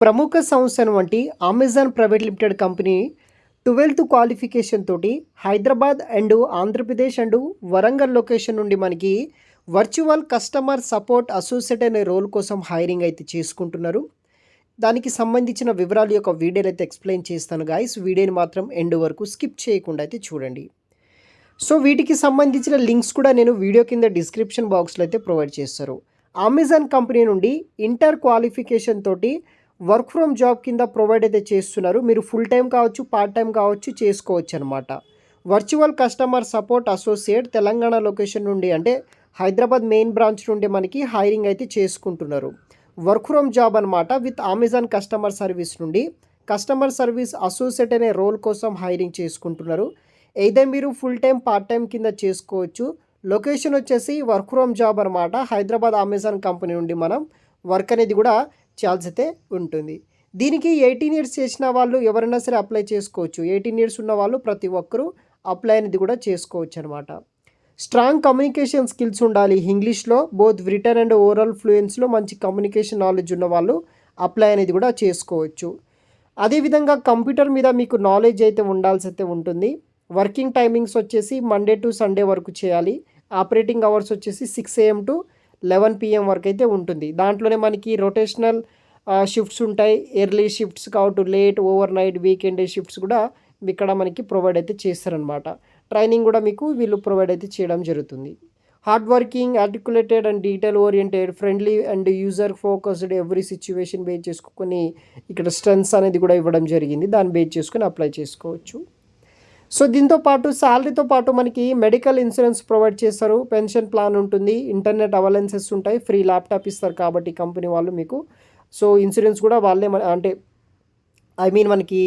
ప్రముఖ సంస్థ వంటి Amazon private limited company 12th qualification తోటి Hyderabad and Andhra Pradesh and Warangal location నుండి మనకి వర్చువల్ కస్టమర్ సపోర్ట్ అసోసియేట్ అనే రోల్ కోసం హైరింగ్ అయితే చేసుకుంటున్నారు. దానికి సంబంధించిన వివరాలు యొక్క వీడియోలో అయితే ఎక్స్ప్లెయిన్ చేస్తాను గాయస్. వీడియోని మాత్రం ఎండ్ వరకు స్కిప్ చేయకుండా అయితే చూడండి. సో వీటికి సంబంధించిన లింక్స్ కూడా నేను వీడియో కింద డిస్క్రిప్షన్ బాక్స్లో అయితే ప్రొవైడ్ చేస్తారు. అమెజాన్ కంపెనీ నుండి ఇంటర్ క్వాలిఫికేషన్ తోటి వర్క్ ఫ్రమ్ జాబ్ కింద ప్రొవైడ్ అయితే చేస్తున్నారు. మీరు ఫుల్ టైం కావచ్చు, పార్ట్ టైం కావచ్చు, చేసుకోవచ్చు అనమాట. Virtual customer support associate Telangana location నుండి అంటే హైదరాబాద్ మెయిన్ బ్రాంచ్ నుండి మనకి హైరింగ్ అయితే చేసుకుంటున్నారు. వర్క్ ఫ్రమ్ జాబ్ అనమాట. విత్ అమెజాన్ కస్టమర్ సర్వీస్ నుండి కస్టమర్ సర్వీస్ అసోసియేట్ అనే రోల్ కోసం హైరింగ్ చేసుకుంటున్నారు. అయితే మీరు ఫుల్ టైం, పార్ట్ టైం కింద చేసుకోవచ్చు. లొకేషన్ వచ్చేసి వర్క్ ఫ్రమ్ జాబ్ అనమాట. హైదరాబాద్ అమెజాన్ కంపెనీ నుండి మనం వర్క్ అనేది కూడా చేయాల్సి అయితే ఉంటుంది. దీనికి 18 ఇయర్స్ చేసిన వాళ్ళు ఎవరైనా సరే అప్లై చేసుకోవచ్చు. 18 ఇయర్స్ ఉన్న వాళ్ళు ప్రతి ఒక్కరూ అప్లై అనేది కూడా చేసుకోవచ్చు అనమాట. స్ట్రాంగ్ కమ్యూనికేషన్ స్కిల్స్ ఉండాలి. ఇంగ్లీష్లో బోత్ రిటర్న్ అండ్ ఓరల్ ఫ్లూయెన్స్లో మంచి కమ్యూనికేషన్ నాలెడ్జ్ ఉన్న వాళ్ళు అప్లై అనేది కూడా చేసుకోవచ్చు. అదేవిధంగా కంప్యూటర్ మీద మీకు నాలెడ్జ్ అయితే ఉండాల్సి అయితే ఉంటుంది. వర్కింగ్ టైమింగ్స్ వచ్చేసి మండే టు సండే వరకు చేయాలి. ఆపరేటింగ్ అవర్స్ వచ్చేసి 6 AM టు 11 PM వరకు అయితే ఉంటుంది. దాంట్లోనే మనకి రొటేషనల్ షిఫ్ట్స్ ఉంటాయి. ఎర్లీ షిఫ్ట్స్ కావచ్చు, late, over night, weekend shifts కూడా ఇక్కడ మనకి ప్రొవైడ్ అయితే చేస్తారనమాట. ట్రైనింగ్ కూడా మీకు వీళ్ళు ప్రొవైడ్ అయితే చేయడం జరుగుతుంది. Hard working, articulated and detail oriented, friendly and user focused, every situation base చేసుకొని ఇక్కడ స్ట్రెంగ్స్ అనేది కూడా ఇవ్వడం జరిగింది. దాన్ని బేస్ చేసుకొని అప్లై చేసుకోవచ్చు. సో దీంతో పాటు శాలరీతో పాటు మనకి మెడికల్ ఇన్సూరెన్స్ ప్రొవైడ్ చేస్తారు. పెన్షన్ ప్లాన్ ఉంటుంది. ఇంటర్నెట్ అవలెన్సెస్ ఉంటాయి. ఫ్రీ ల్యాప్టాప్ ఇస్తారు కాబట్టి కంపెనీ వాళ్ళు మీకు. సో ఇన్సూరెన్స్ కూడా వాళ్ళే అంటే మనకి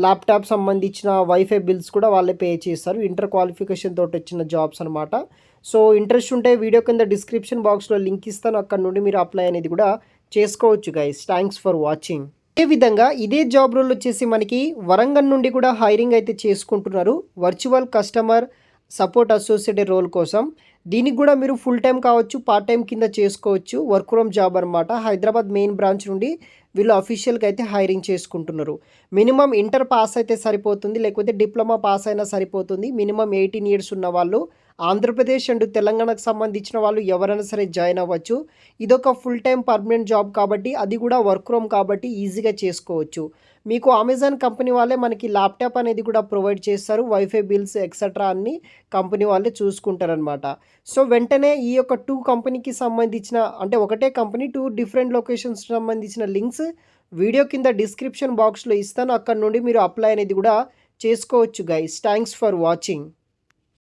ల్యాప్టాప్ సంబంధించిన వైఫై బిల్స్ కూడా వాళ్ళే పే చేస్తారు. ఇంటర్ క్వాలిఫికేషన్ తోటి వచ్చిన జాబ్స్ అనమాట. సో ఇంట్రెస్ట్ ఉంటే వీడియో కింద డిస్క్రిప్షన్ బాక్స్లో లింక్ ఇస్తాను. అక్కడ నుండి మీరు అప్లై అనేది కూడా చేసుకోవచ్చు గైస్. Thanks for watching. అదేవిధంగా ఇదే జాబ్ రోల్ వచ్చేసి మనకి వరంగల్ నుండి కూడా హైరింగ్ అయితే చేసుకుంటున్నారు. Virtual customer support associate role కోసం. దీనికి కూడా మీరు ఫుల్ టైం కావచ్చు, పార్ట్ టైం కింద చేసుకోవచ్చు. వర్క్ ఫ్రమ్ జాబ్ అనమాట. హైదరాబాద్ మెయిన్ బ్రాంచ్ నుండి వీళ్ళు అఫీషియల్గా అయితే హైరింగ్ చేసుకుంటున్నారు. మినిమం ఇంటర్ పాస్ అయితే సరిపోతుంది, లేకపోతే డిప్లొమా పాస్ అయినా సరిపోతుంది. మినిమం 18 ఇయర్స్ ఉన్న వాళ్ళు, ఆంధ్రప్రదేశ్ అండ్ తెలంగాణకు సంబంధించిన వాళ్ళు ఎవరైనా సరే జాయిన్ అవ్వచ్చు. ఇదొక ఫుల్ టైం పర్మనెంట్ జాబ్ కాబట్టి, అది కూడా వర్క్ ఫ్రమ్ కాబట్టి ఈజీగా చేసుకోవచ్చు. మీకు అమెజాన్ కంపెనీ వాళ్ళే మనకి ల్యాప్టాప్ అనేది కూడా ప్రొవైడ్ చేస్తారు. వైఫై బిల్స్ ఎక్సెట్రా అన్ని కంపెనీ వాళ్ళే చూసుకుంటారనమాట. సో వెంటనే ఈ యొక్క 2 కంపెనీకి సంబంధించిన అంటే ఒకటే కంపెనీ 2 డిఫరెంట్ లొకేషన్స్ సంబంధించిన లింక్స్ వీడియో కింద డిస్క్రిప్షన్ బాక్స్లో ఇస్తాను. అక్కడ నుండి మీరు అప్లై అనేది కూడా చేసుకోవచ్చు గైస్. Thanks for watching.